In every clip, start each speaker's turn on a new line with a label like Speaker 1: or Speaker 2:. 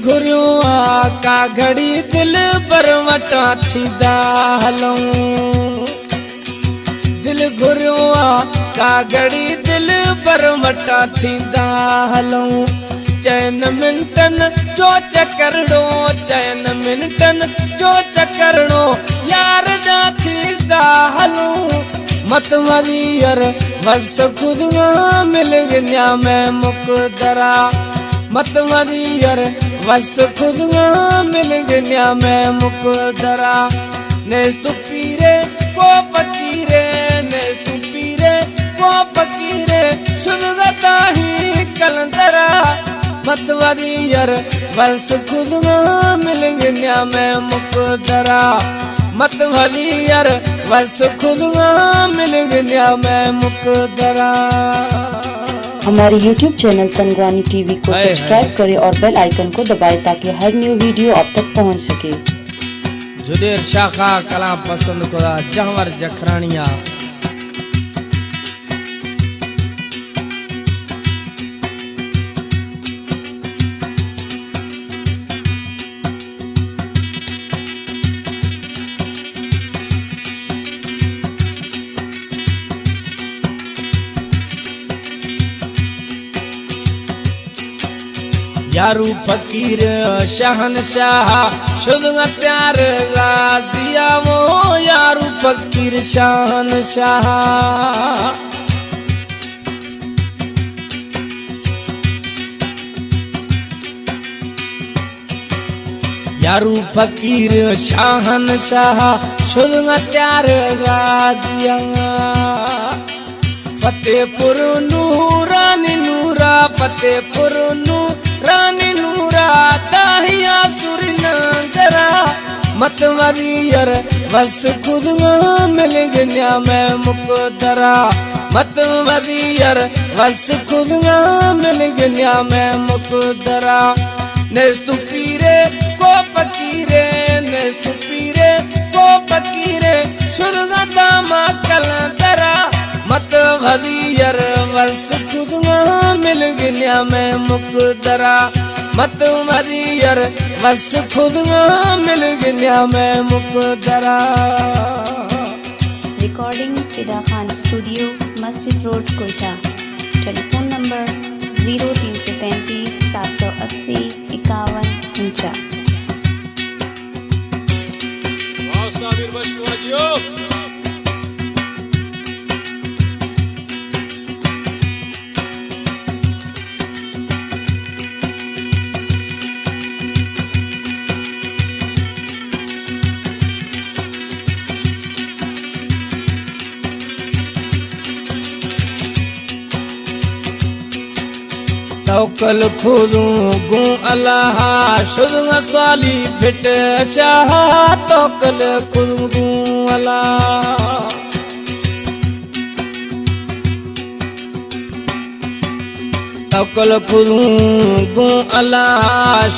Speaker 1: घुरियो का घड़ी दिल पर वटा थींदा हलूं। दिल घुरियो का घड़ी दिल पर वटा थींदा हलूं। चैन मिनटन जो चकरड़ो चैन मिनटन जो चकरड़ो यार दा थींदा हलूं। मत वरियर बस खुदा मिल गया मैं मुकदरा। मत वरियर बस खुदा मिल गया मैं मुकदरा। ने तू पीरे को फकीरे ने तू पीरे को फकीरे सुनता ही कलंदरा। मत वरियर बस खुदा मिल गया मैं मुकदरा। मत वरियर बस खुदा मिल गया मैं मुकदरा।
Speaker 2: हमारे YouTube चैनल तनगवानी टीवी को सब्सक्राइब करें और बेल आइकन को दबाएं ताकि हर न्यू वीडियो आप तक पहुंच सके।
Speaker 1: जुदेर शाखा कलाम पसंद खुदा जहवर जखरानिया। यारू फकीर शहनशाह शुद्ध प्यार गाजिया वो यारू फकीर शहनशाह। यारू फकीर शहनशाह शुद्ध प्यार गाजिया। फतेहपुर नूरानी नूरा फतेहपुर रानी नूरा दाहिया सुरनंदरा। मत वरियर बस खुदा मिल गया मैं मुकदरा। मत वरियर बस खुदा मिल गया मैं मुकदरा। ने तू पीरे को फकीरे ने तू पीरे को फकीरे सुरगता मा कलंदरा। मत वरियर बस खुदा मिल गया मैं मुकदरा। मत वरियर बस खुदा मिल गया मैं मुकदरा।
Speaker 2: रिकॉर्डिंग फिदा खान स्टूडियो मस्जिद रोड कोयटा। Telephone number 0335 780 5149।
Speaker 1: तौकल खुदू गु अल्लाह शुद्ध साली फिट शाह। तौकल खुदू गु अल्लाह तौकल खुदू गु अल्लाह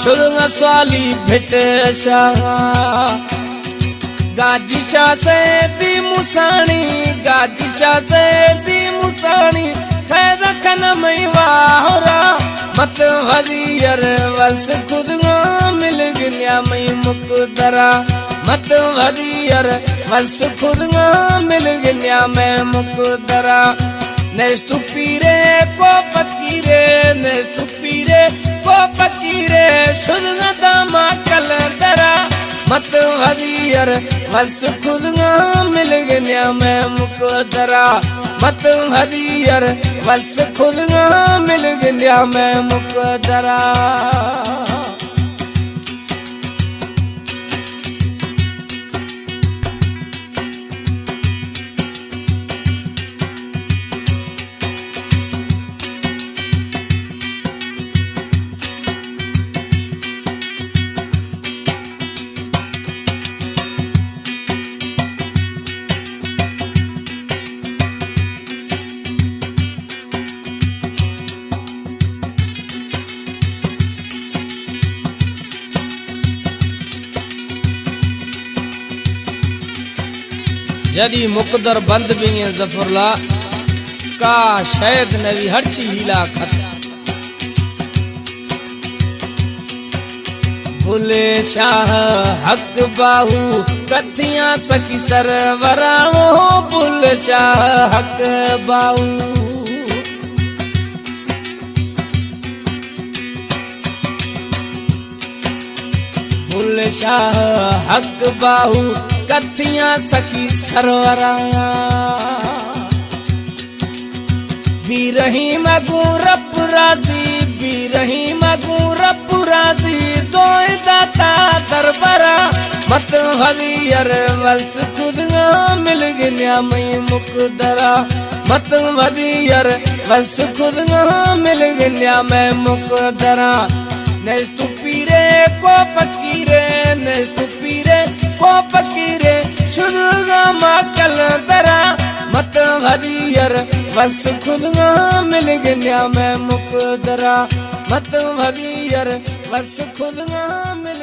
Speaker 1: शुद्ध साली फिट शाह। गाजी शाह से दी मुसानी गाजी शाह से दी मुसानी खैर खन मई वाहरा। मत वरियर बस खुदा मिल गया मैं मुकदरा। मत वरियर बस खुदा मिल गया मैं मुकदरा। ने तू पीरे को फकीरे ने तू पीरे को फकीरे सुनता मा कलंदरा। मत वरियर बस खुदा मिल गया मैं मुकदरा। मत वरियर बस खुदा मिल गया मैं मुकदरा। जदी मुकदर बंद भी जफरला का शायद नवी हर ची हीला खत। भुले शाह हक बाहू कथियां सखी सरवरा भुले शाह हक बाहू भुले शाह हक बाहू कथियां सखी सरवरा बीरही मगूरप राजी बीरही मगूरप राजी दोय दाता दरबारा मत हरियर वर्ष खुद मिल गया मई मुकदरा मत हरियर वर्ष खुद मिल गया मैं मुकदरा नेस्तु पीरे को फकीरे नेस्तु पीरे को फकीरे शुरुगा माकल दरा मत हरियर बस खुद मिल गया मैं मुकदरा मत हरियर बस खुद मिल